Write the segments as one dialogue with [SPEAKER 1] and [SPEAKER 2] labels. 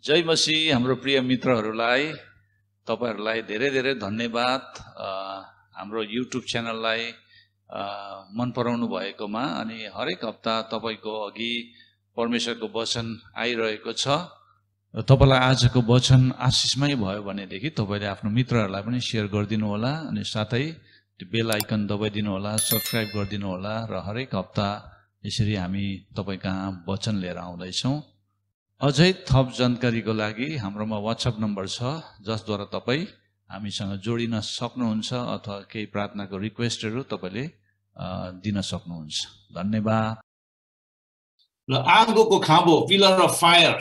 [SPEAKER 1] जय मसी हाम्रो प्रिय मित्रहरूलाई तपाईहरुलाई धेरै धेरै धन्यवाद हाम्रो युट्युब च्यानललाई मन पराउनु भएकोमा अनि हरेक हप्ता तपाईको अघि परमेश्वरको वचन आइरहेको छ। तपाईलाई आजको वचन आशिषमै भयो भनेदेखि तपाईले आफ्नो मित्रहरूलाई पनि शेयर गरिदिनु होला अनि साथै त्यो बेल आइकन दबाइदिनु होला, सब्स्क्राइब गरिदिनु होला र हरेक हप्ता यसरी हामी तपाईकहाँ वचन लिएर आउँदै छौं। अझै थप जानकारीको लागि हाम्रोमा WhatsApp नम्बर छ जसद्वारा तपाई हामीसँग जोडिन सक्नुहुन्छ अथवा केही प्रार्थनाको रिक्वेस्टहरु तपाईले दिन सक्नुहुन्छ। धन्यवाद।
[SPEAKER 2] ल आगोको खाँबो, पिलर अफ फायर।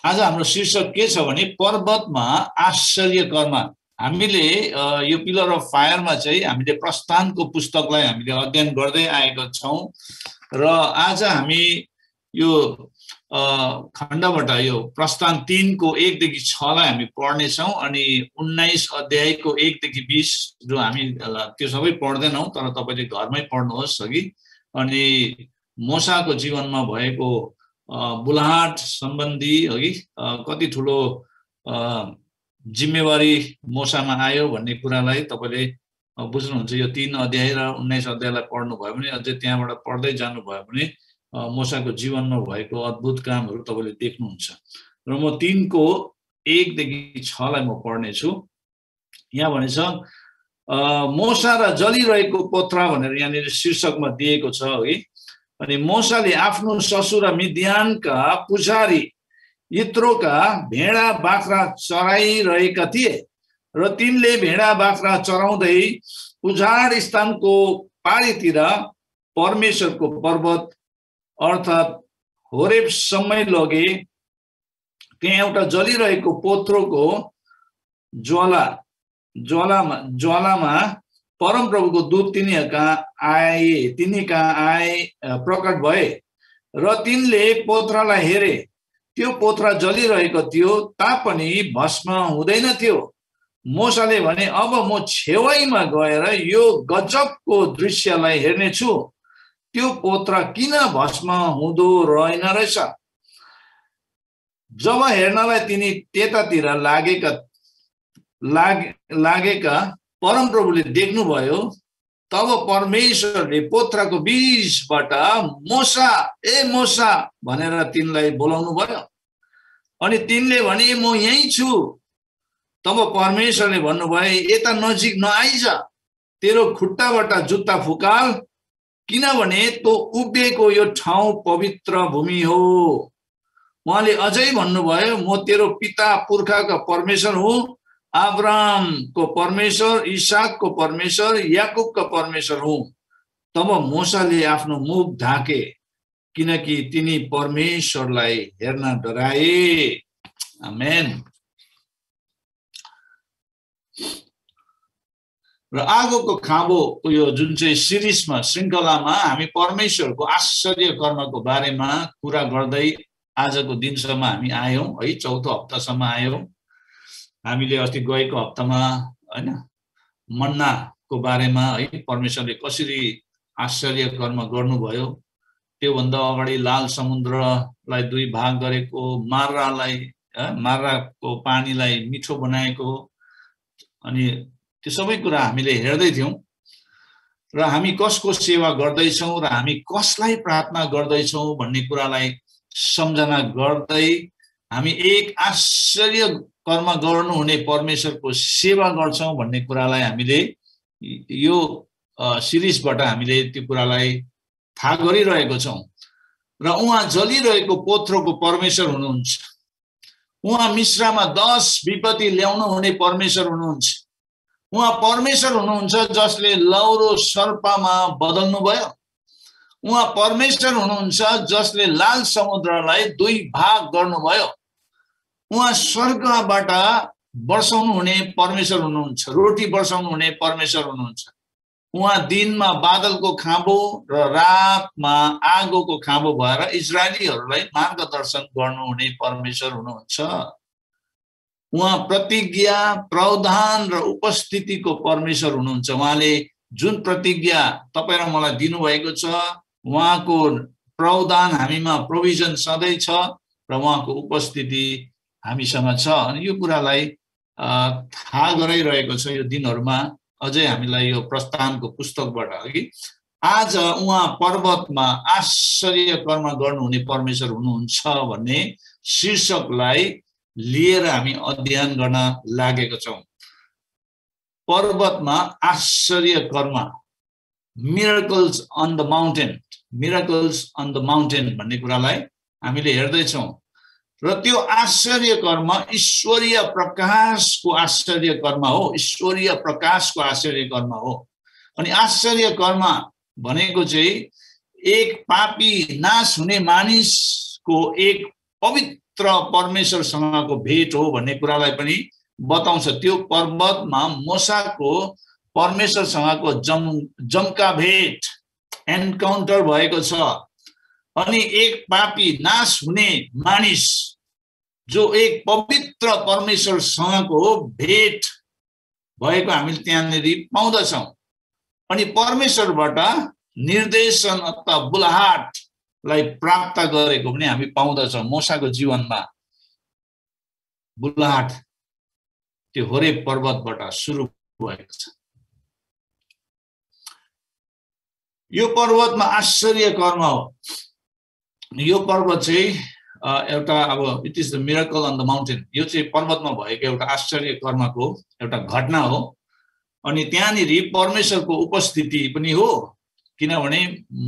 [SPEAKER 2] आज हाम्रो शीर्षक के छ भने पर्वतमा आश्चर्य कर्म। हामीले यो पिलर अफ फायरमा चाहिँ हामीले प्रस्थानको पुस्तकलाई हामीले अध्ययन गर्दै आएका छौं र आज हामी यो खण्डबाट यो प्रस्थान 3 को 1 देखि 6 लाई हामी पढ्ने छौं अनि 19 अध्यायको 1 देखि 20 जो हामी त्यो सबै पढ्दैनौं तर तपाईले घरमै पढ्नुहोस् अघि। अनि मोसाको जीवनमा भएको बुलाहाट सम्बन्धी अघि कति ठूलो जिम्मेवारी मोसामा आयो भन्ने कुरालाई तपाईले बुझ्नुहुन्छ। यो 3 अध्याय र 19 अध्यायलाई पढ्नु भयो भने अझै त्यहाँबाट पढ्दै जानु भयो भने मोसाको जीवनमा भएको अद्भुत कामहरु तपाईले देख्नुहुन्छ। र म 3 को 1 देखि 6 लाई म पढ्ने छु। यहाँ भनेछ मोसा र जलिरहेको पोथ्रा भनेर यहाँनिर शीर्षकमा दिएको छ है। अनि मोसाले आफ्नो ससुर मिद्यानका पुजारी यत्रोका भेडा बाख्रा चराइरहेका थिए र तिनले भेडा बाख्रा चराउँदै उजाड स्थानको पारीतिर परमेश्वरको पर्वत अर्थात होरेब सम्मै लगे। त्यहाँ एउटा जलिरहेको पोथ्रोको ज्वालामा परमप्रभुको दूत तिनीका आए प्रकट भए र तिनले पोथ्रालाई हेरे। त्यो पोथ्रा जलिरहेको थियो तापनि भस्म हुँदैन थियो। मोसाले भने अब म छेउमा गएर यो गजबको दृश्यलाई हेर्ने छु। त्यो पोथ्रा किन भस्म हुँदो रहेन रहेछ। जब हेर्नलाई तिनी त्यतातिर लागेका परमप्रभुले देख्नुभयो तब परमेश्वरले पोथ्राको बीचबाट मोसा ए मोसा भनेर तिनलाई बोलाउनु भयो। अनि तिनले भने म यही छु। तब परमेश्वरले भन्नुभयो यता नजिक नआइज, तेरो खुट्टाबाट जुत्ता फुकाल किनभने तो उभिएको यो ठाउँ पवित्र भूमि हो। उहाँले अझै भन्नुभयो म तेरो पिता पुर्खाको परमेश्वर हुँ, अब्राहमको परमेश्वर, इसाकको परमेश्वर, याकूबको परमेश्वर हुँ। तब मोसाले आफ्नो मुख ढाके किनकि तिनी परमेश्वरलाई हेर्न डराए। आमेन। र आगोको खाँबो यो जुन चाहिँ सिरिजमा श्रृंखलामा हामी परमेश्वरको आश्चर्य कर्मको बारेमा कुरा गर्दै आजको दिनसम्म हामी आयौं है। चौथो हप्तासम्म आयौं। हामीले अस्ति गएको हप्तामा हैन मन्नाको बारेमा है परमेश्वरले कसरी आश्चर्य कर्म गर्नुभयो, त्यो भन्दा अगाडि लाल समुद्रलाई 2 भाग गरेको, मार्राको पानीलाई मिठो बनाएको अनि त्यो सबै कुरा हामीले हेर्दै थियौं। र हामी कसको सेवा गर्दै छौं र हामी कसलाई प्रार्थना गर्दै छौं भन्ने कुरालाई सम्झना गर्दै हामी एक आश्चर्य कर्म गर्नुहुने परमेश्वरको सेवा गर्छौं भन्ने कुरालाई हामीले यो सिरिजबाट हामीले त्यो कुरालाई थाहा गरिरहेको छौं। र उहाँ जलिरहेको पोथ्रोको परमेश्वर हुनुहुन्छ। उहाँ मिश्रमा 10 विपत्ति ल्याउनु हुने परमेश्वर हुनुहुन्छ। उहाँ परमेश्वर हुनुहुन्छ जसले लौरो सर्पमा बदल्नु भयो। उहाँ परमेश्वर हुनुहुन्छ जसले लाल समुद्रलाई 2 भाग गर्नुभयो। उहाँ स्वर्गबाट वर्षाउनु हुने परमेश्वर हुनुहुन्छ, रोटी वर्षाउनु हुने परमेश्वर हुनुहुन्छ। उहाँ दिनमा बादलको खाँबो र रातमा आगोको खाँबो भएर इजरायलीहरूलाई मार्गदर्शन गर्नुहुने परमेश्वर हुनुहुन्छ। उहाँ प्रतिज्ञा, प्रावधान र उपस्थितिको परमेश्वर हुनुहुन्छ। उहाँले जुन प्रतिज्ञा तपाई र मलाई दिनुभएको छ, उहाँको प्रावधान हामीमा प्रोभिजन सधैं छ र उहाँको उपस्थिति हामीसँग छ अनि यो कुरालाई थाहा गराइरहेको छ यो दिनहरुमा अझै हामीलाई यो प्रस्थानको पुस्तकबाट अघि आज उहाँ पर्वतमा आश्चर्य कर्म गर्नुहुने परमेश्वर हुनुहुन्छ भन्ने शीर्षकलाई लिएर हामी अध्ययन गर्न लागेका छौं। पर्वतमा आश्चर्य कर्म, miracles on the mountain, miracles on the mountain भन्ने कुरालाई हामीले हेर्दै छौं र त्यो आश्चर्य कर्म ईश्वरीय प्रकाशको आश्चर्य कर्म हो, ईश्वरीय प्रकाशको आश्चर्य कर्म हो। अनि आश्चर्य कर्म भनेको चाहिँ एक पापी नाश हुने मानिसको एक पवित्र परमेश्वरसँगको भेट हो भन्ने कुरालाई पनि बताउँछ। त्यो पर्वतमा मोसाको परमेश्वरसँगको जम्का भेट एन्काउन्टर भएको छ। अनि एक पापी नाश हुने मानिस जो एक पवित्र परमेश्वरसँगको भेट भएको हामीले त्यहाँनेरि पाउँदछौं। अनि परमेश्वरबाट निर्देशन अथवा बुलाहाटलाई प्राप्त गरेको पनि हामी पाउँदछौं। मोसाको जीवनमा बुलाहाट त्यो होरेब पर्वतबाट सुरु भएको छ। यो पर्वतमा आश्चर्य कर्म हो। यो पर्वत चाहिँ एउटा अब it is the miracle on the mountain, यो चाहिँ पर्वतमा भएको एउटा आश्चर्य कर्मको एउटा घटना हो। अनि त्यहाँनेरि परमेश्वरको उपस्थिति पनि हो, किनभने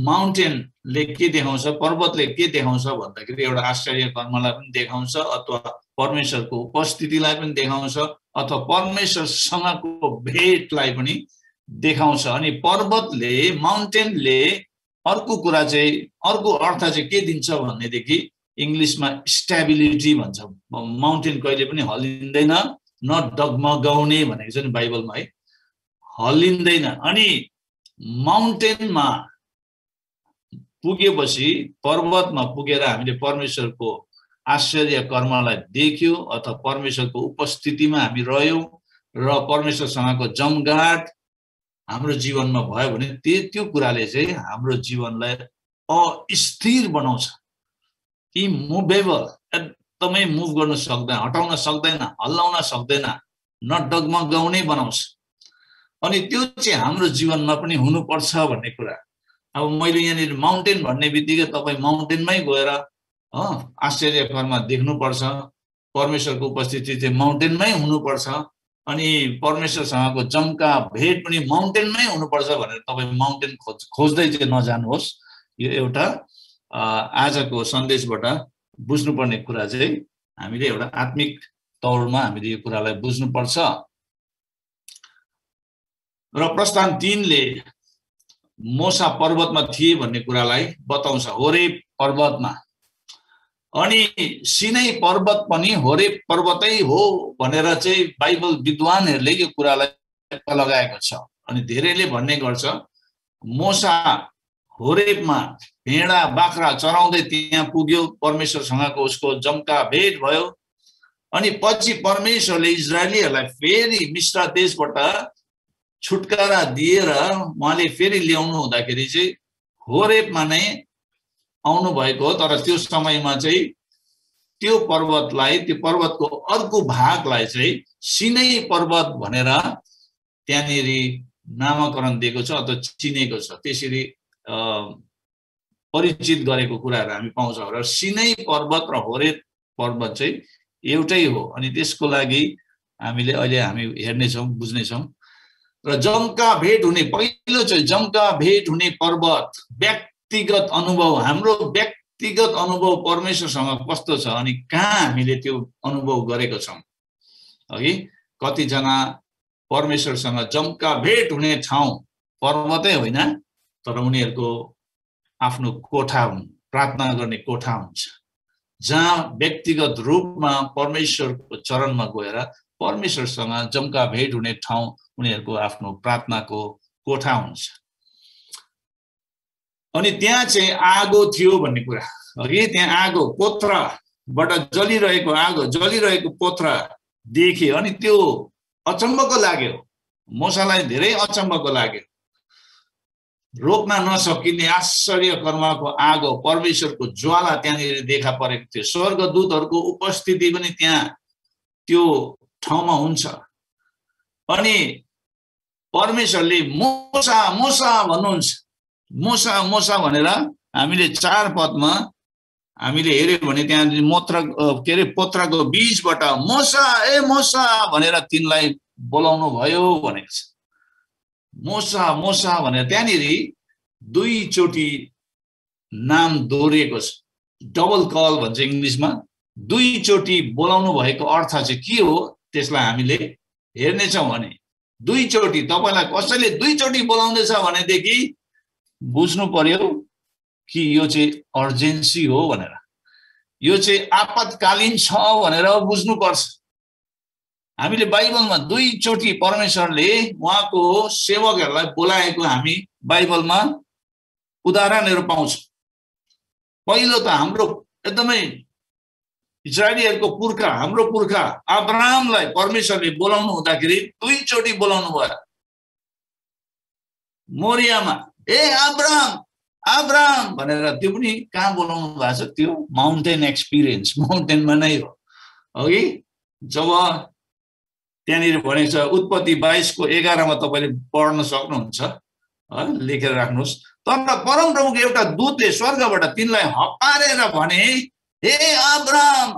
[SPEAKER 2] माउन्टेनले के देखाउँछ, पर्वतले के देखाउँछ भन्दाखेरि एउटा आश्चर्य कर्मलाई पनि देखाउँछ अथवा परमेश्वरको उपस्थितिलाई पनि देखाउँछ अथवा परमेश्वरसँगको भेटलाई पनि देखाउँछ। अनि पर्वतले, माउन्टेनले अर्को कुरा चाहिँ, अर्को अर्थ चाहिँ के दिन्छ भन्नेदेखि इंग्लिशमा स्टेबिलिटी भन्छ। माउन्टेन कहिले पनि हल्लिँदैन, न डगमगाउने भनेको छ नि बाइबलमा, है, हल्लिँदैन। अनि माउन्टेनमा पुगेपछि, पर्वतमा पुगेर हामीले परमेश्वरको आश्चर्य कर्मलाई देख्यो अथवा परमेश्वरको उपस्थितिमा हामी रह्यौं र परमेश्वरसँगको जमघाट हाम्रो जीवनमा भयो भने त्यो कुराले चाहिँ हाम्रो जीवनलाई अस्थिर बनाउँछ। इमूवेबल, एकदमै मुभ गर्न सक्दैन, हटाउन सक्दैन, हल्लाउन सक्दैन, न डगमगाउने बनाउँछ। अनि त्यो चाहिँ हाम्रो जीवनमा पनि हुनुपर्छ भन्ने कुरा। अब मैले यहाँनिर माउन्टेन भन्ने बित्तिकै तपाईँ माउन्टेनमै गएर आश्चर्य कर्म देख्नुपर्छ, परमेश्वरको उपस्थिति चाहिँ माउन्टेनमै हुनुपर्छ, अनि परमेश्वरसँगको जम्का भेट पनि माउन्टेनमै हुनुपर्छ भनेर तपाईँ माउन्टेन खोज्दै चाहिँ नजानुहोस्। यो एउटा आजको सन्देशबाट बुझ्नुपर्ने कुरा चाहिँ हामीले एउटा आत्मिक तौरमा हामीले यो कुरालाई बुझ्नुपर्छ। र प्रस्थान 3 ले मोसा पर्वतमा थिए भन्ने कुरालाई बताउँछ, होरेब पर्वतमा। अनि सिनै पर्वत पनि होरेब पर्वतै हो भनेर चाहिँ बाइबल विद्वानहरूले यो कुरालाई लगाएको छ। अनि धेरैले भन्ने गर्छ मोसा होरेबमा भेडा बाख्रा चराउँदै त्यहाँ पुग्यो, परमेश्वरसँगको उसको जम्का भेट भयो। अनि पछि परमेश्वरले इजरायलीहरूलाई फेरि मिस्र देशबाट छुटकारा दिएर उहाँले फेरि ल्याउनु हुँदाखेरि चाहिँ होरेबमा नै आउनु भएको हो। तर त्यो समयमा चाहिँ त्यो पर्वतलाई, त्यो पर्वतको अर्को भागलाई चाहिँ सिनै पर्वत भनेर त्यहाँनेरि नामकरण दिएको छ अथवा चिनेको छ, त्यसरी परिचित गरेको कुराहरू हामी पाउँछौँ। र सिनै पर्वत र होरेब पर्वत चाहिँ एउटै हो। अनि त्यसको लागि हामीले अहिले हामी हेर्नेछौँ, बुझ्नेछौँ। र जम्का भेट हुने, पहिलो चाहिँ जम्का भेट हुने पर्वत, व्यक्तिगत अनुभव, हाम्रो व्यक्तिगत अनुभव परमेश्वरसँग कस्तो छ अनि कहाँ हामीले त्यो अनुभव गरेको छौँ। अघि कतिजना परमेश्वरसँग जम्का भेट हुने ठाउँ पर्वतै होइन, तर उनीहरूको आफ्नो कोठा हुन्, प्रार्थना गर्ने कोठा हुन्छ, जहाँ व्यक्तिगत रूपमा परमेश्वरको चरणमा गएर परमेश्वरसँग जम्का भेट हुने ठाउँ उनीहरूको आफ्नो प्रार्थनाको कोठा हुन्छ। अनि त्यहाँ चाहिँ आगो थियो भन्ने कुरा, अघि त्यहाँ आगो, पोथ्राबाट जलिरहेको आगो, जलिरहेको पोथ्रा देखे। अनि त्यो अचम्मको लाग्यो, मोसालाई धेरै अचम्मको लाग्यो। रोक्न नसकिने आश्चर्य कर्मको आगो परमेश्वरको ज्वाला त्यहाँनिर देखा परेको थियो। स्वर्गदूतहरूको उपस्थिति पनि त्यहाँ त्यो ठाउँमा हुन्छ। अनि परमेश्वरले मोसा मोसा भन्नुहुन्छ। मोसा मोसा भनेर हामीले 4 पदमा हामीले हेर्यो भने त्यहाँ पोत्रको बीचबाट मोसा ए मोसा भनेर तिनलाई बोलाउनु भयो भनेको छ। मोसा मोसा भनेर त्यहाँनिर 2 चोटि नाम दोहोरिएको छ। डबल कल भन्छ इङ्ग्लिसमा। 2 चोटि बोलाउनु भएको अर्थ चाहिँ के हो त्यसलाई हामीले हेर्नेछौँ भने 2 चोटि तपाईलाई कसैले 2 चोटि बोलाउँदैछ भनेदेखि बुझ्नु पर्यो कि यो चाहिँ अर्जेन्सी हो भनेर, यो चाहिँ आपतकालीन छ भनेर बुझ्नुपर्छ। हामीले बाइबलमा 2 चोटि परमेश्वरले उहाँको सेवकहरूलाई बोलाएको हामी बाइबलमा उदाहरणहरू पाउँछौँ। पहिलो त हाम्रो एकदमै इजरायलीहरूको पुर्खा, हाम्रो पुर्खा अब्राहमलाई परमेश्वरले बोलाउनु हुँदाखेरि 2 चोटि बोलाउनु भयो। मोरियामा ए अब्राहम अब्राहम भनेर, त्यो पनि कहाँ बोलाउनु भएको छ? त्यो माउन्टेन एक्सपिरियन्स, माउन्टेनमा नै हो अघि। जब त्यहाँनिर भनेको छ उत्पत्ति 22:11 तपाईले पढ्न सक्नुहुन्छ, लेखेर राख्नुहोस्। तर परमप्रभुको एउटा दूतले स्वर्गबाट तिनलाई हपारेर भने हे अब्राहम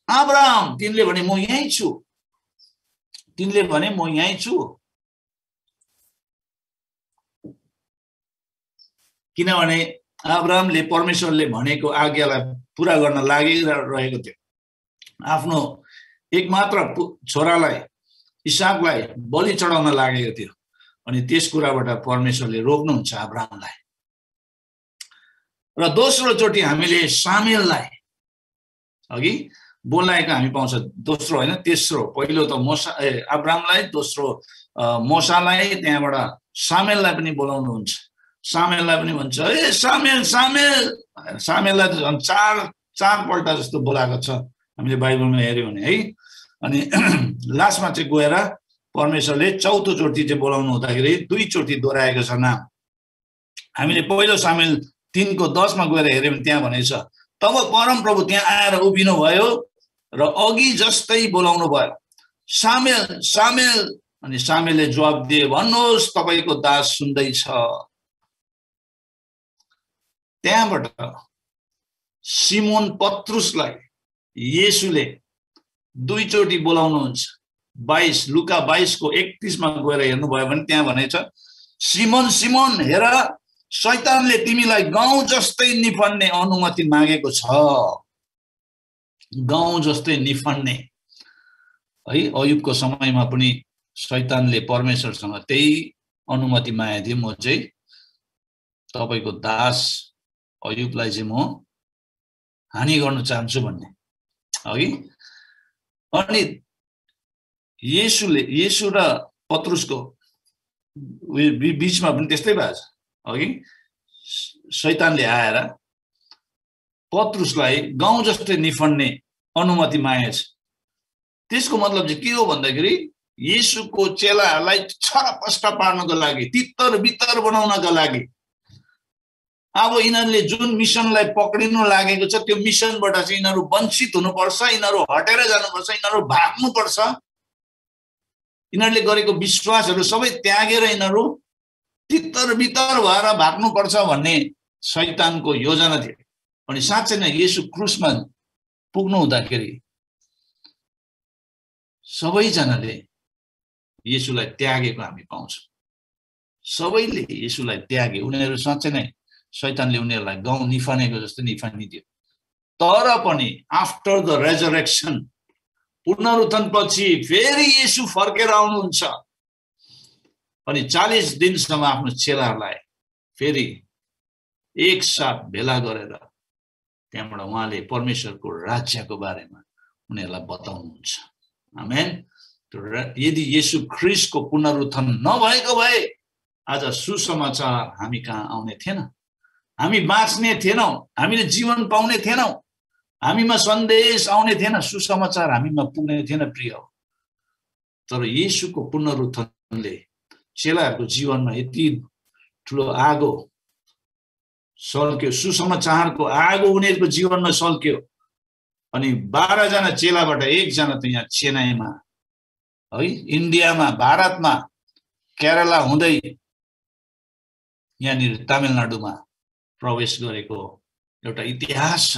[SPEAKER 2] अब्राहम। तिनले भने म यहीँ छु। तिनले भने म यहीँ छु। किनभने अब्राहमले परमेश्वरले भनेको आज्ञालाई पुरा गर्न लागिरहेको थियो। आफ्नो एकमात्र छोरालाई इसाकलाई बलि चढाउन लागेको थियो। अनि त्यस कुराबाट परमेश्वरले रोक्नुहुन्छ अब्राहमलाई। र दोस्रो चोटि हामीले सामेललाई अघि बोलाएको हामी पाउँछ। दोस्रो होइन, तेस्रो। पहिलो त अब्राहमलाई, दोस्रो मोसालाई, त्यहाँबाट सामेललाई पनि बोलाउनुहुन्छ। सामेललाई पनि भन्छ ए सामेल सामेल। सामेललाई त झन् 4 पल्ट जस्तो बोलाएको छ हामीले बाइबलमा हेर्यौँ भने है। अनि लास्टमा चाहिँ गएर परमेश्वरले 4थो चोटि चाहिँ बोलाउनु हुँदाखेरि 2 चोटि दोहोऱ्याएको छ नाम। हामीले पहिलो सामेल 3:10 गएर हेर्यौँ भने त्यहाँ भनेको छ तब परमप्रभु त्यहाँ आएर उभिनु भयो र अघि जस्तै बोलाउनु भयो, सामेल सामेल। अनि सामेलले जवाब दिए भन्नुहोस् तपाईको दास सुन्दैछ। त्यहाँबाट सिमोन पत्रुसलाई येशूले 2 चोटि बोलाउनुहुन्छ। 22 लुका 22:31 गएर हेर्नुभयो भने त्यहाँ भनेको छ सिमोन सिमोन हेर शैतानले तिमीलाई गाउँ जस्तै निफन्ने अनुमति मागेको छ। गाउँ जस्तै निफन्ने है। अयुबको समयमा पनि शैतानले परमेश्वरसँग त्यही अनुमति मागेको थियो, म चाहिँ तपाईको दास अयुबलाई चाहिँ म हानि गर्न चाहन्छु भन्ने अघि। अनि येशू र पत्रुसको बीचमा पनि त्यस्तै भएको छ अघि। शैतानले आएर पत्रुसलाई गाउँ जस्तै निफन्ने अनुमति मागेको छ। त्यसको मतलब चाहिँ के हो भन्दाखेरि येशूको चेलाहरूलाई छरपष्ट पार्नको लागि, तितर बितर बनाउनका लागि अब यिनीहरूले जुन मिसनलाई पक्रिनु लागेको छ त्यो मिसनबाट चाहिँ यिनीहरू वञ्चित हुनुपर्छ, यिनीहरू हटेर जानुपर्छ, यिनीहरू भाग्नुपर्छ। यिनीहरूले गरेको विश्वासहरू सबै त्यागेर यिनीहरू तितर बितर भएर भाग्नुपर्छ भन्ने शैतानको योजना थियो। अनि साँच्चै नै येशू क्रुसमा पुग्नु हुँदाखेरि सबैजनाले येशूलाई त्यागेको हामी पाउँछौँ। सबैले येशूलाई त्यागे। उनीहरू साँच्चै नै शैतानले उनीहरूलाई गाउँ निफानेको जस्तो निफानिदियो। तर पनि आफ्टर द रेजरेक्सन, पुनरुत्थानपछि फेरि येशू फर्केर आउनुहुन्छ। अनि 40 दिनसम्म आफ्नो चेलाहरूलाई फेरि एकसाथ भेला गरेर त्यहाँबाट उहाँले परमेश्वरको राज्यको बारेमा उनीहरूलाई बताउनुहुन्छ। आमेन। यदि येशू ख्रीष्टको पुनरुत्थान नभएको भए आज सुसमाचार हामी कहाँ आउने थिएन, हामी बाँच्ने थिएनौँ, हामीले जीवन पाउने थिएनौँ, हामीमा सन्देश आउने थिएन, सुसमाचार हामीमा पुग्ने थिएन प्रिय। तर येशूको पुनरुत्थानले चेलाहरूको जीवनमा यति ठुलो आगो सल्क्यो, सुसमाचारको आगो उनीहरूको जीवनमा सल्क्यो। अनि 12 जना चेलाबाट 1 जना त यहाँ चेन्नईमा है, इन्डियामा, भारतमा, केरला हुँदै यहाँनिर तमिलनाडुमा प्रवेश गरेको एउटा इतिहास छ,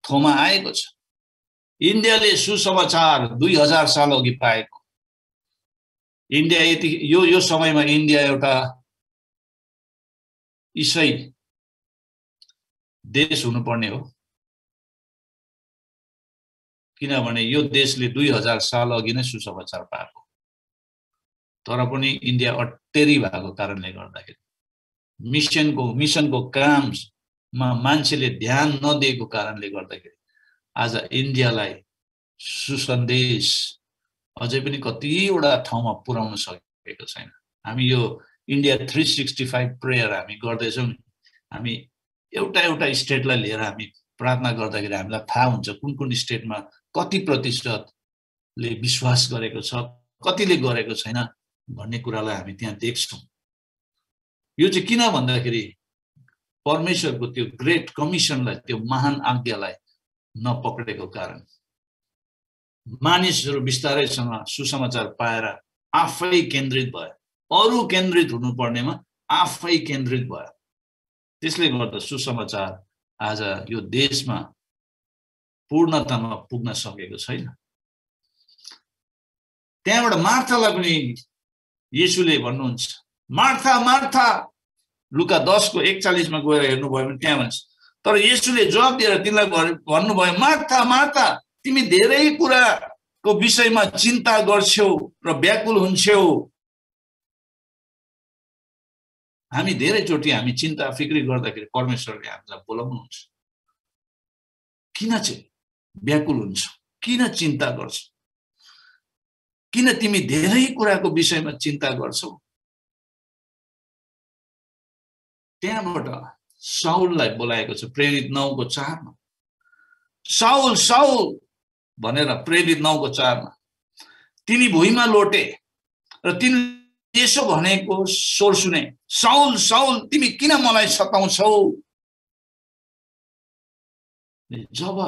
[SPEAKER 2] थोमा आएको छ। इन्डियाले सुसमाचार 2000 साल अघि पाएको। इन्डिया यो समयमा इन्डिया एउटा इसाई देश हुनुपर्ने हो, किनभने यो देशले 2000 साल अघि नै सुसमाचार पाएको। तर पनि इन्डिया अटेरी भएको कारणले गर्दाखेरि मिसनको काममा मान्छेले ध्यान नदिएको कारणले गर्दाखेरि आज इन्डियालाई सुसन्देश अझै पनि कतिवटा ठाउँमा पुर्याउन सकेको छैन। हामी यो इन्डिया 365 प्रेयर हामी गर्दैछौँ। हामी एउटा स्टेटलाई लिएर हामी प्रार्थना गर्दाखेरि हामीलाई थाहा हुन्छ कुन कुन स्टेटमा कति प्रतिशतले विश्वास गरेको छ, कतिले गरेको छैन भन्ने कुरालाई हामी त्यहाँ देख्छौँ। यो चाहिँ किन भन्दाखेरि परमेश्वरको त्यो ग्रेट कमिसनलाई, त्यो महान आज्ञालाई नपक्रेको कारण मानिसहरू बिस्तारैसँग सुसमाचार पाएर आफै केन्द्रित भयो, अरू केन्द्रित हुनुपर्नेमा आफै केन्द्रित भयो। त्यसले गर्दा सुसमाचार आज यो देशमा पूर्णतामा पुग्न सकेको छैन। त्यहाँबाट मार्थालाई पनि येशूले भन्नुहुन्छ, मार्था मार्था, लुका 10:41 मा गएर हेर्नुभयो भने त्यहाँ भन्छ। तर येशूले जवाब दिएर तिनलाई भन्नुभयो, मार्था मार्था, तिमी धेरै कुराको विषयमा चिन्ता गर्छौ र व्याकुल हुन्छौ। हामी धेरैचोटि हामी चिन्ता फिक्री गर्दाखेरि परमेश्वरले हामीलाई बोलाउनुहुन्छ, किन चाहिँ व्याकुल हुन्छ, किन चिन्ता गर्छ, किन तिमी धेरै कुराको विषयमा चिन्ता गर्छौ। त्यहाँबाट साउललाई बोलाएको छ प्रेरित 9:4 मा। साउल साउल भनेर प्रेरित 9:4 मा तिनी भुइँमा लोटे र तिनले यसो भनेको स्वर सुने, साउल साउल तिमी किन मलाई सताउँछौ। जब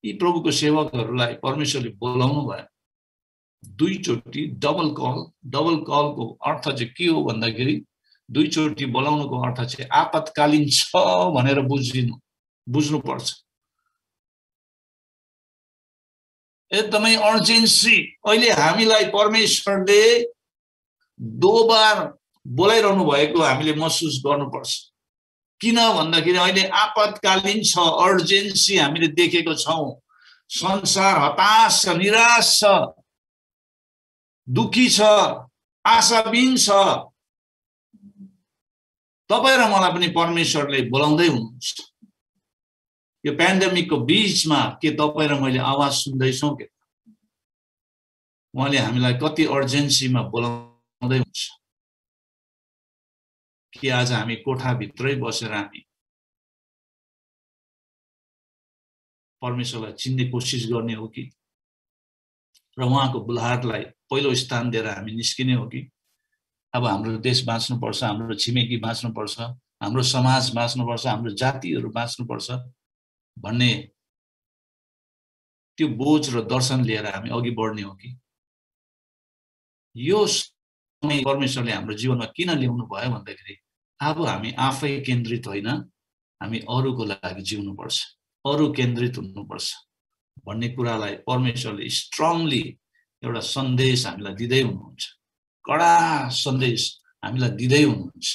[SPEAKER 2] यी प्रभुको सेवकहरूलाई परमेश्वरले बोलाउनु भयो दुईचोटि डबल कलको अर्थ चाहिँ के हो भन्दाखेरि दुईचोटि बोलाउनुको अर्थ चाहिँ आपतकालीन छ भनेर बुझ्नुपर्छ। एकदमै अर्जेन्सी। अहिले हामीलाई परमेश्वरले 2 बार बोलाइरहनु भएको हामीले महसुस गर्नुपर्छ। किन भन्दाखेरि अहिले आपतकालीन छ, अर्जेन्सी हामीले देखेको छौँ। संसार हताश छ, निराश छ, दुखी छ, आशाविहीन छ। तपाईँ र मलाई पनि परमेश्वरले बोलाउँदै हुनुहुन्छ। यो पेन्डेमिकको बीचमा के तपाईँ र मैले आवाज सुन्दैछौँ के? उहाँले हामीलाई कति अर्जेन्सीमा बोलाउँदै हुन्छ कि आज हामी कोठाभित्रै बसेर हामी परमेश्वरलाई चिन्ने कोसिस गर्ने हो कि र उहाँको बुलाहटलाई पहिलो स्थान दिएर हामी निस्किने हो कि अब हाम्रो देश बाँच्नुपर्छ, हाम्रो छिमेकी बाँच्नुपर्छ, हाम्रो समाज बाँच्नुपर्छ, हाम्रो जातिहरू बाँच्नुपर्छ भन्ने त्यो बोझ र दर्शन लिएर हामी अघि बढ्ने हो कि यो समय परमेश्वरले हाम्रो जीवनमा किन ल्याउनु भयो भन्दाखेरि अब हामी आफै केन्द्रित होइन, हामी अरूको लागि जिउनुपर्छ, अरू केन्द्रित हुनुपर्छ भन्ने कुरालाई परमेश्वरले स्ट्रङली एउटा सन्देश हामीलाई दिँदै हुनुहुन्छ, कडा सन्देश हामीलाई दिँदै हुनुहुन्छ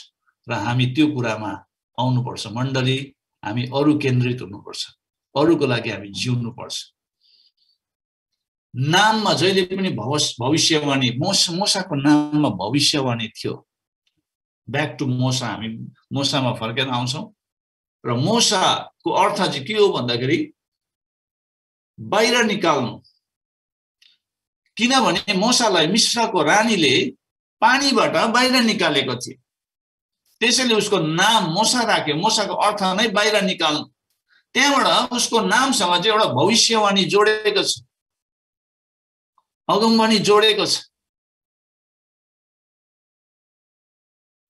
[SPEAKER 2] र हामी त्यो कुरामा आउनुपर्छ। मण्डली, हामी अरू केन्द्रित हुनुपर्छ, अरूको लागि हामी जिउनुपर्छ। नाममा जहिले पनि भविष्यवाणी, मोसाको नाममा भविष्यवाणी थियो। ब्याक टु मोसा, हामी मोसामा फर्केर आउँछौँ र मोसाको अर्थ चाहिँ के हो भन्दाखेरि बाहिर निकाल्नु। किनभने मोसालाई मिस्रको रानीले पानीबाट बाहिर निकालेको थियो, त्यसैले उसको नाम मोसा राख्यो। मोसाको अर्थ नै बाहिर निकाल्नु। त्यहाँबाट उसको नामसँग चाहिँ एउटा भविष्यवाणी जोडेको छ, अगमवाणी जोडेको छ।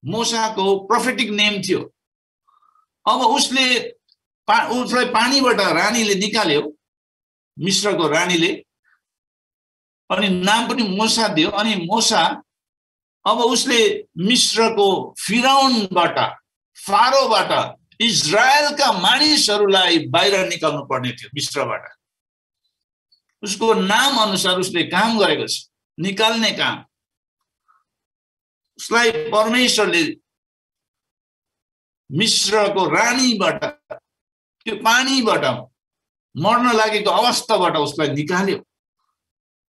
[SPEAKER 2] मोसाको प्रोफेटिक नेम थियो। अब उसलाई पानीबाट रानीले निकाल्यो, मिश्रको रानीले, अनि नाम पनि मोसा दियो। अनि मोसा अब उसले मिश्रको फिराउनबाट, फारोबाट इजरायलका मानिसहरूलाई बाहिर निकाल्नु पर्ने थियो मिश्रबाट। उसको नाम अनुसार उसले काम गरेको छ, निकाल्ने काम। उसलाई परमेश्वरले मिश्रको रानीबाट, त्यो पानीबाट, मर्न लागेको अवस्थाबाट उसलाई निकाल्यो।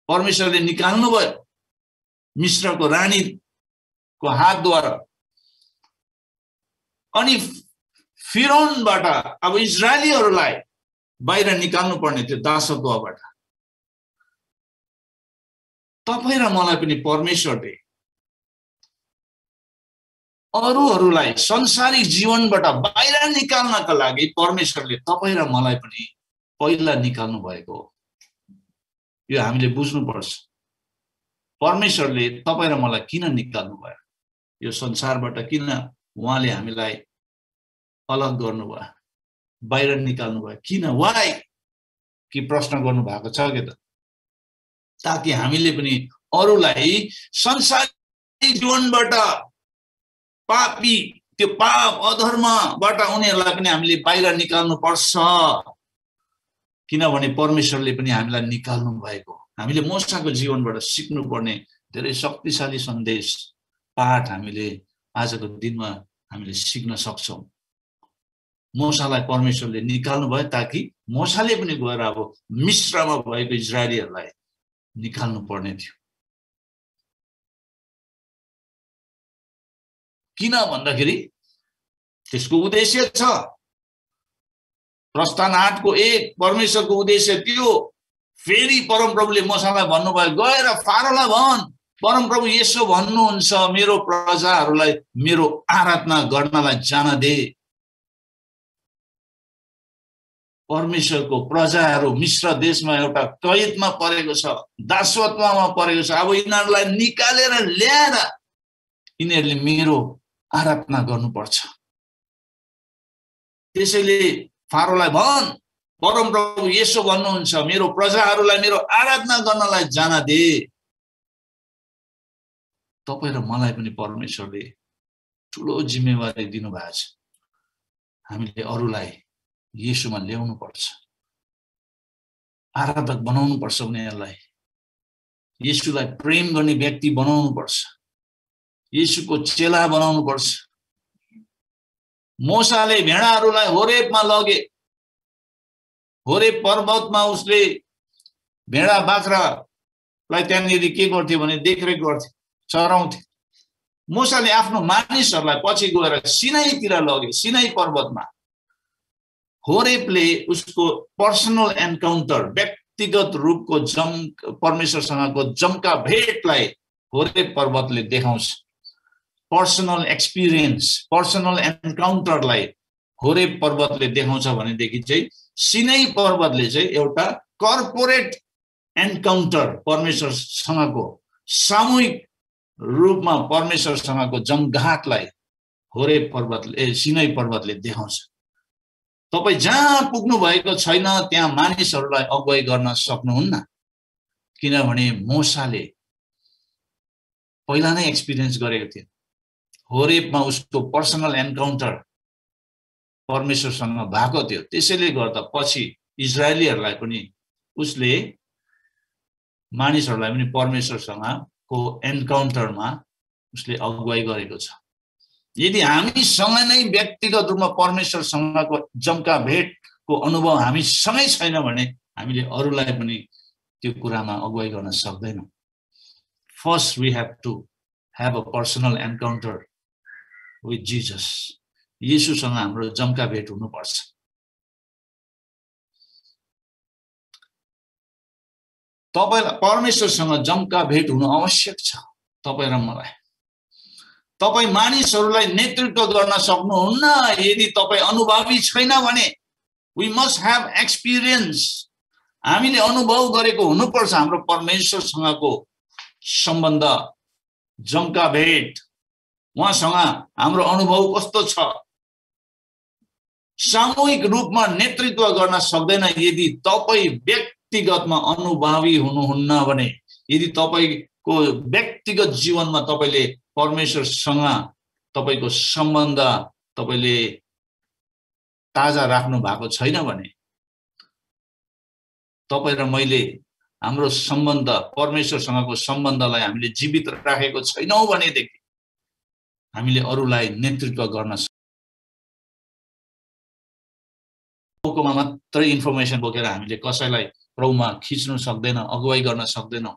[SPEAKER 2] परमेश्वरले निकाल्नु भयो मिश्रको रानीको हातद्वारा। अनि फिरौनबाट अब इजरायलीहरूलाई बाहिर निकाल्नु पर्ने थियो दासत्वबाट। तपाईँ र मलाई पनि परमेश्वरले अरूहरूलाई संसारिक जीवनबाट बाहिर निकाल्नका लागि परमेश्वरले तपाईँ र मलाई पनि पहिला निकाल्नु भएको हो। यो हामीले बुझ्नुपर्छ। परमेश्वरले तपाईँ र मलाई किन निकाल्नु भयो, यो संसारबाट किन उहाँले हामीलाई अलग गर्नुभयो, बाहिर निकाल्नु भयो, किन, वाइ, कि प्रश्न गर्नु भएको छ के त? ताकि हामीले पनि अरूलाई संसारिक जीवनबाट, पापी त्यो पाप अधर्मबाट उनीहरूलाई पनि हामीले बाहिर निकाल्नु पर्छ। किनभने परमेश्वरले पनि हामीलाई निकाल्नु भएको। हामीले मोसाको जीवनबाट सिक्नुपर्ने धेरै शक्तिशाली सन्देश, पाठ हामीले आजको दिनमा हामीले सिक्न सक्छौँ। मोसालाई परमेश्वरले निकाल्नु भयो ताकि मोसाले पनि गएर अब मिश्रमा भएको इजरायलीहरूलाई निकाल्नु पर्ने थियो। किन भन्दाखेरि त्यसको उद्देश्य छ। प्रस्थान 8को 1 परमेश्वरको उद्देश्य थियो। फेरि परमप्रभुले मोसालाई भन्नुभयो, गएर फारोलाई भन्, परमप्रभु यसो भन्नुहुन्छ, मेरो प्रजाहरूलाई मेरो आराधना गर्नलाई जान दे। परमेश्वरको प्रजाहरू मिश्र देशमा एउटा कैदमा परेको छ, दासत्वमा परेको छ। अब यिनीहरूलाई निकालेर ल्याएर यिनीहरूले मेरो आराधना गर्नुपर्छ। त्यसैले फारोलाई भन्, परमप्रभु यसो भन्नुहुन्छ, मेरो प्रजाहरूलाई मेरो आराधना गर्नलाई जान दे। तपाईँ र मलाई पनि परमेश्वरले ठुलो जिम्मेवारी दिनुभएको छ। हामीले अरूलाई येशूमा ल्याउनु पर्छ, आराधक बनाउनु पर्छ, उनीहरूलाई येशूलाई प्रेम गर्ने व्यक्ति बनाउनु पर्छ, येशूको चेला बनाउनु पर्छ। मोसाले भेडाहरूलाई होरेबमा लगे। होरेब पर्वतमा उसले भेडा बाख्रालाई त्यहाँनिर के गर्थ्यो भने देखरेख गर्थ्यो, चराउँथ्यो। मोसाले आफ्नो मानिसहरूलाई पछि गएर सिनाईतिर लगे। सिनाई पर्वतमा होरेबले उसको पर्सनल एन्काउन्टर, व्यक्तिगत रूपको परमेश्वरसँगको जम्का भेटलाई होरेब पर्वतले देखाउँछ। पर्सनल एक्सपिरियन्स, पर्सनल एन्काउन्टरलाई होरेब पर्वतले देखाउँछ भनेदेखि चाहिँ सिनाई पर्वतले चाहिँ एउटा कर्पोरेट एन्काउन्टर, परमेश्वरसँगको सामूहिक रूपमा परमेश्वरसँगको जमघाटलाई होरेब पर्वतले, सिनाई पर्वतले देखाउँछ। तपाईँ जहाँ पुग्नु भएको छैन त्यहाँ मानिसहरूलाई अगुवाई गर्न सक्नुहुन्न, किनभने मोसाले पहिला नै एक्सपिरियन्स गरेको थियो। होरेबमा उसको पर्सनल एन्काउन्टर परमेश्वरसँग भएको थियो। त्यसैले गर्दा पछि इजरायलीहरूलाई पनि उसले, मानिसहरूलाई पनि परमेश्वरसँगको एन्काउन्टरमा उसले अगुवाई गरेको छ। यदि हामीसँग नै व्यक्तिगत रूपमा परमेश्वरसँगको जम्का भेटको अनुभव हामीसँगै छैन भने हामीले अरूलाई पनि त्यो कुरामा अगुवाई गर्न सक्दैनौँ। First we have to have a personal encounter with Jesus. येशूसँग हाम्रो जम्का भेट हुनुपर्छ। तपाईलाई परमेश्वरसँग जम्का भेट हुनु आवश्यक छ। तपाईँ र मलाई, तपाईँ मानिसहरूलाई नेतृत्व गर्न सक्नुहुन्न यदि तपाईँ अनुभवी छैन भने। We must have experience. हामीले अनुभव गरेको हुनुपर्छ हाम्रो परमेश्वरसँगको सम्बन्ध, जम्का भेट। उहाँसँग हाम्रो अनुभव कस्तो छ? सामूहिक रूपमा नेतृत्व गर्न सक्दैन यदि तपाईँ व्यक्तिगतमा अनुभवी हुनुहुन्न भने, यदि तपाईको व्यक्तिगत जीवनमा तपाईले परमेश्वरसँग तपाईको सम्बन्ध तपाईले ताजा राख्नु भएको छैन भने, तपाईँ र मैले हाम्रो सम्बन्ध परमेश्वरसँगको सम्बन्धलाई हामीले जीवित राखेको छैनौं भनेदेखि हामीले अरूलाई नेतृत्व गर्न प्रभुकोमा मात्रै इन्फर्मेसन बोकेर हामीले कसैलाई प्रभुमा खिच्न सक्दैन, अगुवाई गर्न सक्दैनौं।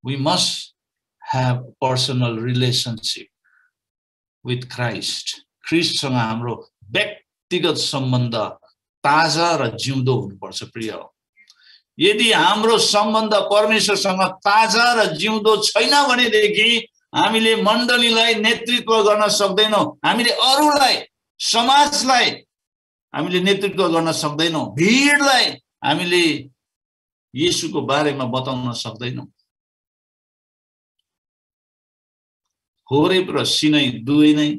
[SPEAKER 2] We must have personal relationship with Christ. ख्रीष्टसँग हाम्रो व्यक्तिगत सम्बन्ध ताजा र जिउँदो हुनुपर्छ प्रिय। यदि हाम्रो सम्बन्ध परमेश्वरसँग ताजा र जिउँदो छैन भनेदेखि हामीले मण्डलीलाई नेतृत्व गर्न सक्दैनौं, हामीले अरूलाई, समाजलाई हामीले नेतृत्व गर्न सक्दैनौं, भिडलाई हामीले येशूको बारेमा बताउन सक्दैनौं। होरेब र सिनै दुवै नै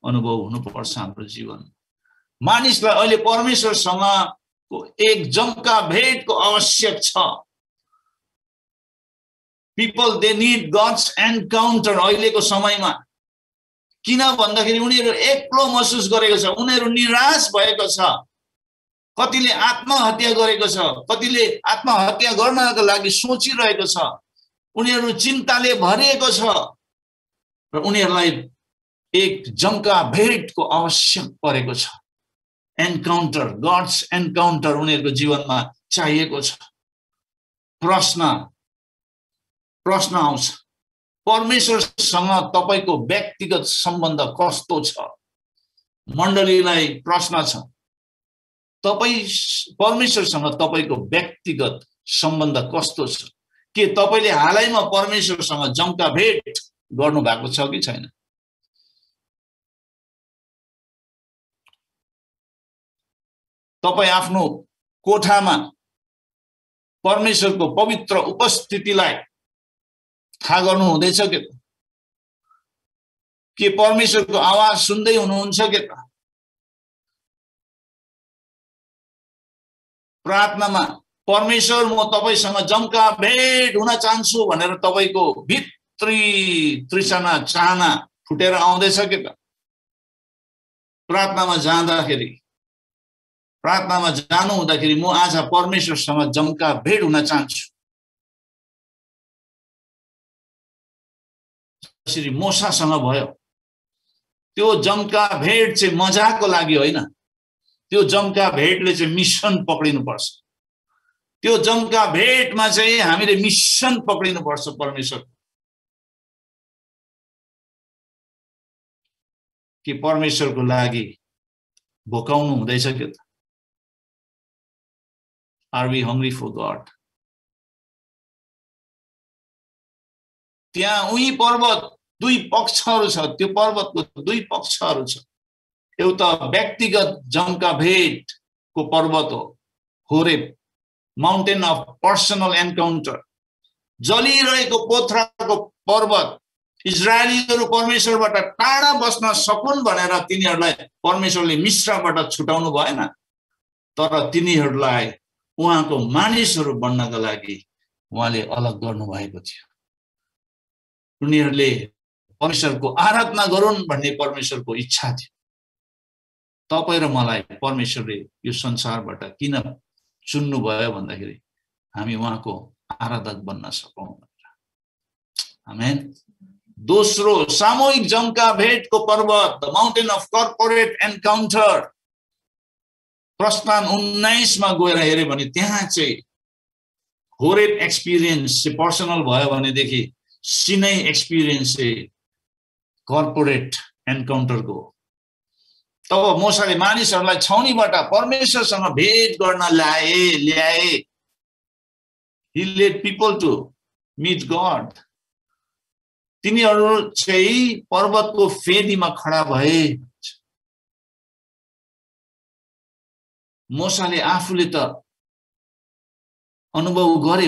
[SPEAKER 2] अनुभव हुनुपर्छ हाम्रो जीवन। मानिसलाई अहिले परमेश्वरसँगको एक जम्का भेटको आवश्यक छ। People, they need God's encounter अहिलेको समयमा। किन भन्दाखेरि उनीहरू एक्लो महसुस गरेको छ, उनीहरू निराश भएको छ, कतिले आत्महत्या गरेको छ, कतिले आत्महत्या गर्नका लागि सोचिरहेको छ, उनीहरू चिन्ताले भरिएको छ र उनीहरूलाई एक जम्का भेटको आवश्यक परेको छ। एन्काउन्टर, गॉड्स एन्काउन्टर उनीहरूको जीवनमा चाहिएको छ। प्रश्न आउँछ, परमेश्वरसँग तपाईको व्यक्तिगत सम्बन्ध कस्तो छ? मण्डलीलाई प्रश्न छ, तपाई परमेश्वरसँग तपाईको व्यक्तिगत सम्बन्ध कस्तो छ? के तपाईले हालैमा परमेश्वरसँग जम्का भेट गर्नु भएको छ कि छैन? तपाई आफ्नो कोठामा परमेश्वरको पवित्र उपस्थितिलाई थाहा गर्नु हुँदैछ के परमेश्वरको आवाज सुन्दै हुनुहुन्छ के? प्रार्थनामा परमेश्वर म तपाईसँग जम्का भेट हुन चाहन्छु भनेर तपाईको भित्री तृष्णा चाहना फुटेर आउँदैछ के? प्रार्थनामा जानु हुँदाखेरि म आज परमेश्वरसँग जम्का भेट हुन चाहन्छु। जसरी मोसासँग भयो, त्यो जम्का भेट चाहिँ मजाको लागि होइन, त्यो जम्का भेटले चाहिँ मिशन पक्रिनुपर्छ। त्यो जम्का भेटमा चाहिँ हामीले मिशन पक्रिनुपर्छ परमेश्वर। कि परमेश्वरको लागि भोकाउनु हुँदैछ के? Are we hungry for God? त्यहाँ उही पर्वत दुई पक्षहरू छ, त्यो पर्वतको दुई पक्षहरू छ। एउटा व्यक्तिगत जम्का भेटको पर्वत हो Horeb, mountain of personal encounter. जलिरहेको पोथराको पर्वत, इजरायलीहरू परमेश्वरबाट टाढा बस्न सकुन् भनेर तिनीहरूलाई परमेश्वरले मिस्रबाट छुटाउनु भएन, तर तिनीहरूलाई उहाँको मानिसहरू बन्नका लागि उहाँले अलग गर्नु भएको थियो। उनीहरूले परमेश्वरको आराधना गरून् भन्ने परमेश्वरको इच्छा थियो। तपाई र मलाई परमेश्वरले यो संसारबाट किन चुन्नु भयो भन्दाखेरि हामी उहाँको आराधक बन्न सकौं भनेर। आमेन। दोस्रो सामूहिक जम्का भेटको पर्वत, the mountain of corporate encounter. प्रस्थान 19 मा गएर हेर्यो भने त्यहाँ चाहिँ होरेब एक्सपिरियन्स चाहिँ पर्सनल भयो भनेदेखि सिनै एक्सपिरियन्स चाहिँ कर्पोरेट एन्काउन्टरको। तब मोसाले मानिसहरूलाई छाउनीबाट परमेश्वरसँग भेट गर्न ल्याए। He led people to meet God. तिनीहरू चाहिँ पर्वतको फेदीमा खडा भए। मोसाले आफूले त अनुभव गरे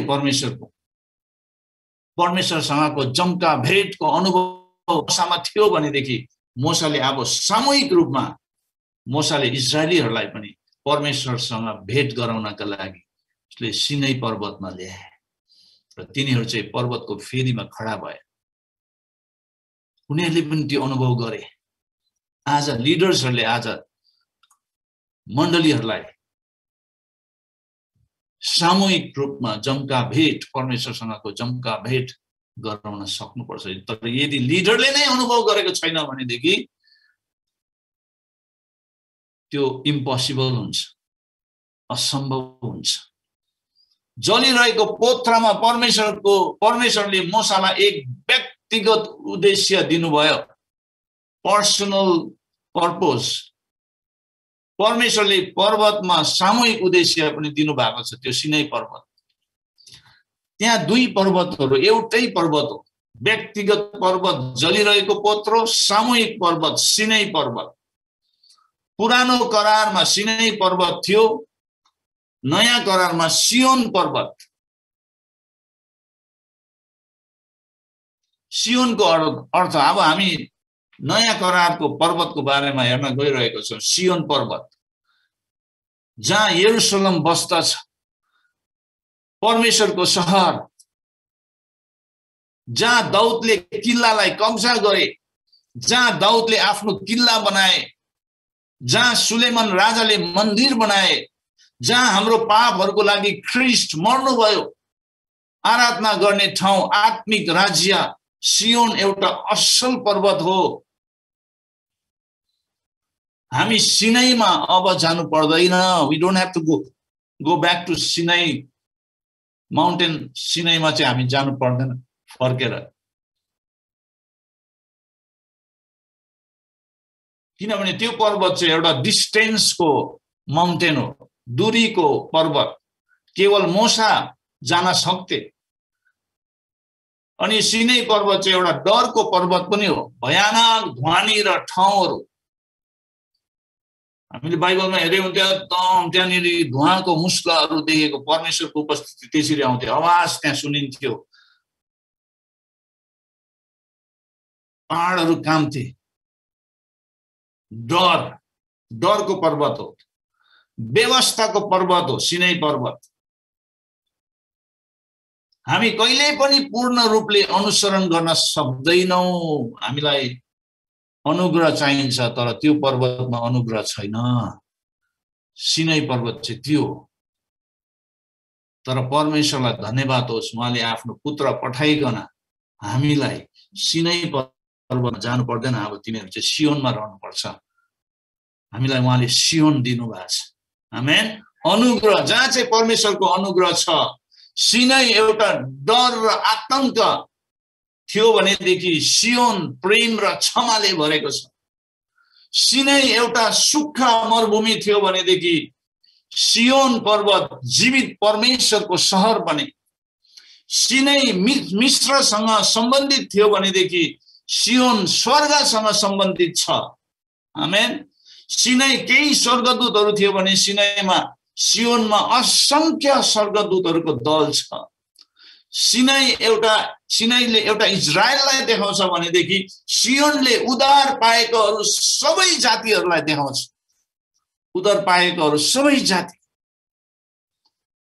[SPEAKER 2] परमेश्वरसँगको जम्का भेटको अनुभव मोसामा थियो भनेदेखि मोसाले अब सामूहिक रूपमा मोसाले इजरायलीहरूलाई पनि परमेश्वरसँग भेट गराउनका लागि उसले सिनै पर्वतमा ल्याए र तिनीहरू चाहिँ पर्वतको फेदीमा खडा भए। उनीहरूले पनि त्यो अनुभव गरे। आज लिडर्सहरूले आज मण्डलीहरूलाई सामूहिक रूपमा जम्का भेट परमेश्वरसँगको जम्का भेट गराउन सक्नुपर्छ। तर यदि लिडरले नै अनुभव गरेको छैन भनेदेखि त्यो इम्पोसिबल हुन्छ, असम्भव हुन्छ। जलिरहेको पोथ्रामा परमेश्वरले मोसालाई एक व्यक्तिगत उद्देश्य दिनुभयो, पर्सनल पर्पस। परमेश्वरले पर्वतमा सामूहिक उद्देश्य पनि दिनुभएको छ, त्यो सिनै पर्वत। त्यहाँ दुई पर्वतहरू एउटै पर्वत हो, व्यक्तिगत पर्वत जलिरहेको पोथ्रो, सामूहिक पर्वत सिनै पर्वत। पुरानो करारमा सिनै पर्वत थियो, नयाँ करारमा सियोन पर्वत। सियोनको अर्थ अब हामी नयाँ करारको पर्वतको बारेमा हेर्न गइरहेको छौँ। सियोन पर्वत जहाँ यरुशलेम बस्दछ, परमेश्वरको शहर, जहाँ दाउदले किल्लालाई कब्जा गरे, जहाँ दाउदले आफ्नो किल्ला बनाए, जहाँ सुलेमान राजाले मन्दिर बनाए, जहाँ हाम्रो पापहरूको लागि ख्रीष्ट मर्नुभयो, आराधना गर्ने ठाउँ, आत्मिक राज्य। सियोन एउटा असल पर्वत हो। हामी सिनाईमा अब जानु पर्दैन। We don't have to go back to Sinai mountain. सिनाईमा चाहिँ हामी जानु पर्दैन फर्केर, किनभने त्यो पर्वत चाहिँ एउटा डिस्टेन्सको माउन्टेन हो, दूरीको पर्वत। केवल मोसा जान सक्थे। अनि सिनै पर्वत चाहिँ एउटा डरको पर्वत पनि हो, भयानक ध्वनि र ठाउँहरू। हामीले बाइबलमा हेर्यौँ एकदम त्यहाँनिर धुवाको मुस्लाहरू देखेको, परमेश्वरको उपस्थिति त्यसरी आउँथ्यो, आवाज त्यहाँ सुनिन्थ्यो, पहाडहरू काम्थे। डरको पर्वत हो, व्यवस्थाको पर्वत हो सिनै पर्वत। हामी कहिल्यै पनि पूर्ण रूपले अनुसरण गर्न सक्दैनौँ। हामीलाई अनुग्रह चाहिन्छ, तर त्यो पर्वतमा अनुग्रह छैन। सिनै पर्वत चाहिँ त्यो। तर परमेश्वरलाई धन्यवाद होस्, उहाँले आफ्नो पुत्र पठाइकन हामीलाई सिनै पर्वतमा जानु पर्दैन। अब तिमीहरू चाहिँ सियोनमा रहनुपर्छ। हामीलाई उहाँले सियोन दिनुभएको छ। आमेन। अनुग्रह, जहाँ चाहिँ परमेश्वरको अनुग्रह छ। सिनै एउटा डर र आतंक थियो भनेदेखि सियोन प्रेम र क्षमाले भरेको छ। सिनै एउटा सुक्खा मरुभूमि थियो भनेदेखि सियोन पर्वत जीवित परमेश्वरको सहर बने। सिनै मिश्रसँग सम्बन्धित थियो भनेदेखि सियोन स्वर्गसँग सम्बन्धित छ। आमेन। सिनै केही स्वर्गदूतहरू थियो भने सियोनमा असंख्य स्वर्गदूतहरूको दल छ। सिनाईले एउटा इजरायललाई देखाउँछ भनेदेखि सियोनले उद्धार पाएकोहरू सबै जातिहरूलाई देखाउँछ। उद्धार पाएकोहरू सबै जाति।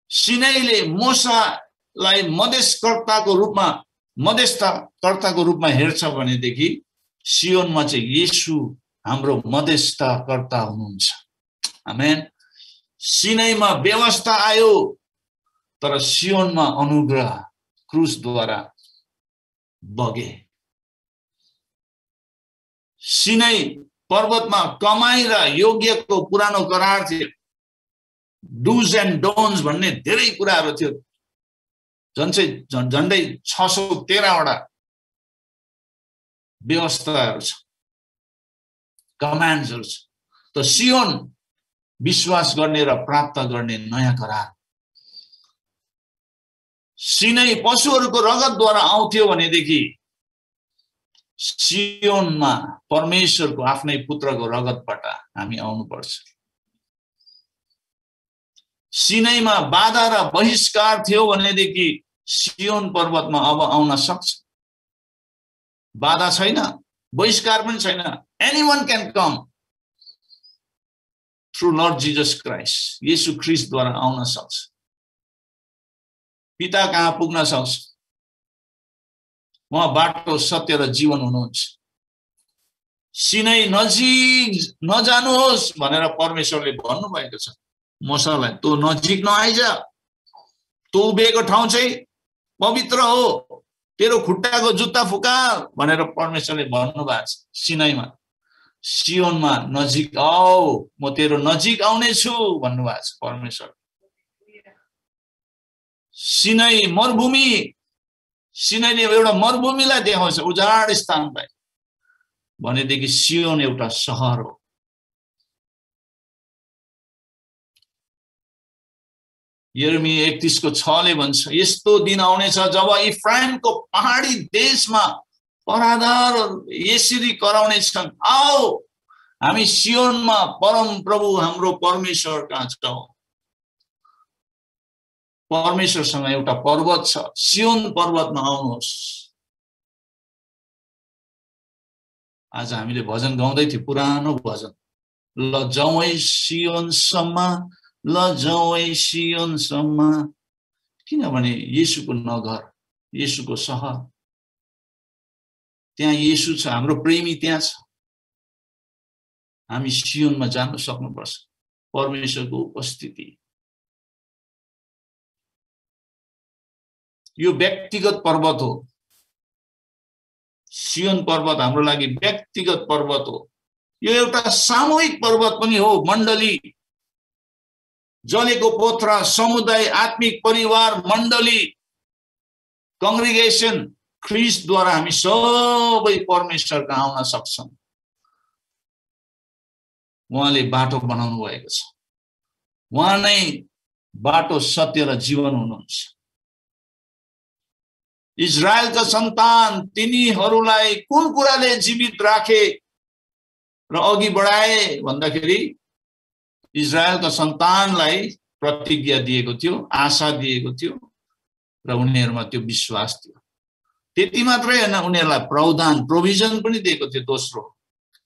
[SPEAKER 2] सिनाईले मोसालाई मध्यस्थकर्ताको रूपमा हेर्छ भनेदेखि सियोनमा चाहिँ येशू हाम्रो मध्यस्थकर्ता हुनुहुन्छ। आमेन। सिनाईमा व्यवस्था आयो, तर सियोनमा अनुग्रह क्रुसद्वारा बगे। सिनाई पर्वतमा कमाई र योग्यको पुरानो करार थियो। डुज एन्ड डोन्स भन्ने धेरै कुराहरू थियो। झन्डै 613 वटा व्यवस्थाहरू छ, कमान्ड्सहरू छ। त सियोन विश्वास गर्ने र प्राप्त गर्ने नयाँ करार। सिनै पशुहरूको रगतद्वारा आउँथ्यो भनेदेखि सियोनमा परमेश्वरको आफ्नै पुत्रको रगतबाट हामी आउनुपर्छ। सिनैमा बाधा र बहिष्कार थियो भनेदेखि सियोन पर्वतमा अब आउन सक्छ। बाधा छैन, बहिष्कार पनि छैन। Anyone can com through lord Jesus Christ. येशू ख्रीष्टद्वारा आउन सक्छ, पिता कहाँ पुग्न सक्छ। उहाँ बाटो, सत्य र जीवन हुनुहुन्छ। सिनै नजिक नजानुहोस् भनेर परमेश्वरले भन्नुभएको छ मूसालाई। तँ नजिक नआइज, तँ उभिएको ठाउँ चाहिँ पवित्र हो, तेरो खुट्टाको जुत्ता फुकाल भनेर परमेश्वरले भन्नुभएको छ। सिनाईमा, सियोनमा नजिक आऊ, म तेरो नजिक आउने छु भन्नुभएको छ परमेश्वर। सिनै मरुभूमि, सिनाईले एउटा मरुभूमिलाई देखाउँछ, उजाड स्थानलाई। भनेदेखि सियोन एउटा सहर हो। यिर्मिया 31:6 भन्छ, यस्तो दिन आउनेछ जब इफ्राइमको पहाडी देशमा पराधार यसरी कराउनेछन्, आओ हामी सियोनमा परम प्रभु हाम्रो परमेश्वर कहाँ जाउँ। परमेश्वरसँग एउटा पर्वत छ, सियोन पर्वतमा आउनुहोस्। आज हामीले भजन गाउँदै थियौँ, पुरानो भजन, ल जाउँ है सियोनसम्म, ल जाउँ है सियोनसम्म। किनभने येशूको नगर, येशूको सहर, त्यहाँ येशू छ, हाम्रो प्रेमी त्यहाँ छ। हामी सियोनमा जान सक्नुपर्छ, परमेश्वरको उपस्थिति। यो व्यक्तिगत पर्वत हो। सियोन पर्वत हाम्रो लागि व्यक्तिगत पर्वत हो। यो एउटा सामूहिक पर्वत पनि हो। मण्डली, जलेको पोथ्रा, समुदाय, आत्मिक परिवार, मण्डली, कङ्ग्रिगेसन, ख्रीष्टद्वारा हामी सबै परमेश्वर कहाँ आउन सक्छौँ। उहाँले बाटो बनाउनु भएको छ। उहाँ नै बाटो, सत्य र जीवन हुनुहुन्छ। इजरायलका सन्तान, तिनीहरूलाई कुन कुराले जीवित राखे र अघि बढाए भन्दाखेरि इजरायलका सन्तानलाई प्रतिज्ञा दिएको थियो, आशा दिएको थियो र उनीहरुमा त्यो विश्वास थियो। त्यति मात्रै हैन, उनीहरुलाई प्रावधान, प्रोभिजन पनि दिएको थियो। दोस्रो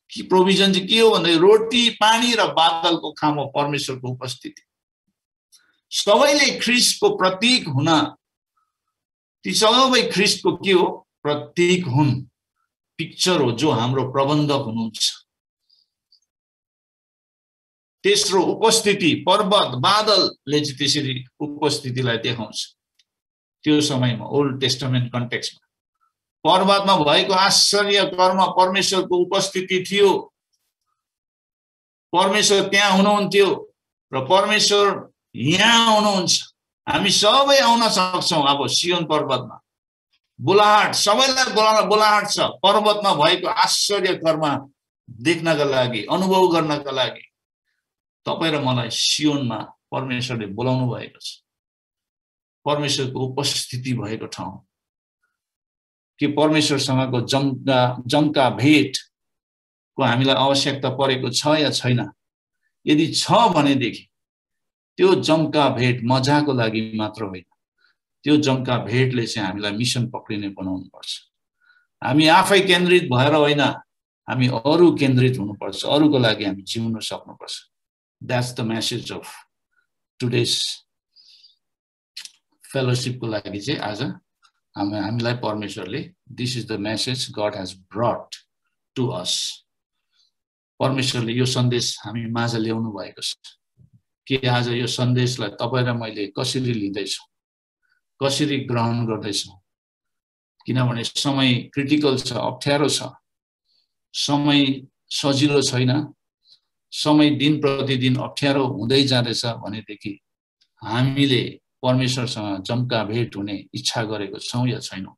[SPEAKER 2] कि प्रोभिजन चाहिँ के हो भन्दा रोटी, पानी र बादलको खामो, परमेश्वरको उपस्थिति। सबैले ख्रीष्टको प्रतीक हुन, ती सबै ख्रीष्टको के हो? प्रतीक हुन्, पिक्चर हो, जो हाम्रो प्रबन्धक हुनुहुन्छ। तेस्रो उपस्थिति, पर्वत, बादलले चाहिँ त्यसरी उपस्थितिलाई देखाउँछ। त्यो समयमा ओल्ड टेस्टामेन्ट कन्टेक्स्टमा पर्वतमा भएको आश्चर्य कर्म, परमेश्वरको उपस्थिति थियो। परमेश्वर त्यहाँ हुनुहुन्थ्यो र परमेश्वर यहाँ हुनुहुन्छ। हामी सबै आउन सक्छौं। अब सियोन पर्वतमा बोलाहट, सबैलाई बोलाहट छ पर्वतमा भएको आश्चर्य कर्म देख्नका लागि, अनुभव गर्नका लागि। तपाई र मलाई सियोनमा परमेश्वरले बोलाउनु भएको छ। परमेश्वरको उपस्थिति भएको ठाउँ। के परमेश्वरसँगको जम्का भेटको हामीलाई आवश्यकता परेको छ या छैन? यदि छ भनेदेखि त्यो जम्का भेट मजाको लागि मात्र होइन। त्यो जम्का भेटले चाहिँ हामीलाई मिसन पक्रिने बनाउनु पर्छ। हामी आफै केन्द्रित भएर होइन, हामी अरु केन्द्रित हुनुपर्छ। अरुको लागि हामी जिउन सक्नुपर्छ। That's the message of today's fellowship को लागि चाहिँ आज हामीलाई परमेश्वरले, this is the message God has brought to us. परमेश्वरले यो सन्देश हामी माझ ल्याउनु भएको छ। के आज यो सन्देशलाई तपाई र मैले कसरी लिँदैछौ, कसरी ग्रहण गर्दैछौ? किनभने समय क्रिटिकल छ, अप्ठ्यारो छ, समय सजिलो छैन। समय दिन प्रतिदिन अप्ठ्यारो हुँदै जाँदैछ भनेदेखि हामीले परमेश्वरसँग जम्का भेट हुने इच्छा गरेको छौं या छैनौं?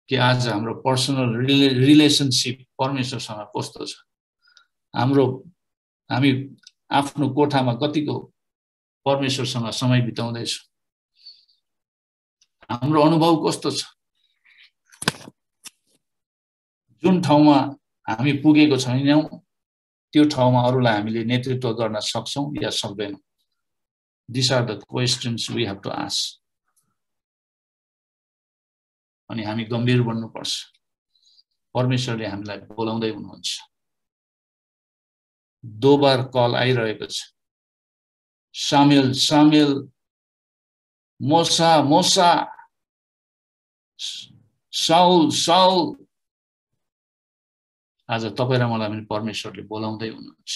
[SPEAKER 2] कि आज हाम्रो पर्सनल रिलेशनशिप परमेश्वरसँग कस्तो छ? हामी आफ्नो कोठामा कतिको परमेश्वरसँग समय बिताउँदैछौं? हाम्रो अनुभव कस्तो छ? जुन ठाउँमा हामी पुगेको छैनौं त्यो ठाउँमा अरूलाई हामीले नेतृत्व गर्न सक्छौं या सक्दैनौं? These are the questions we have to ask. अनि हामी गम्भीर बन्नुपर्छ। परमेश्वरले हामीलाई बोलाउँदै हुनुहुन्छ। दोबार कल आइरहेको छ, सामुएल सामुएल, मोसा मोसा, साउल साउल। आज तपाईँ र मलाई पनि परमेश्वरले बोलाउँदै हुनुहुन्छ।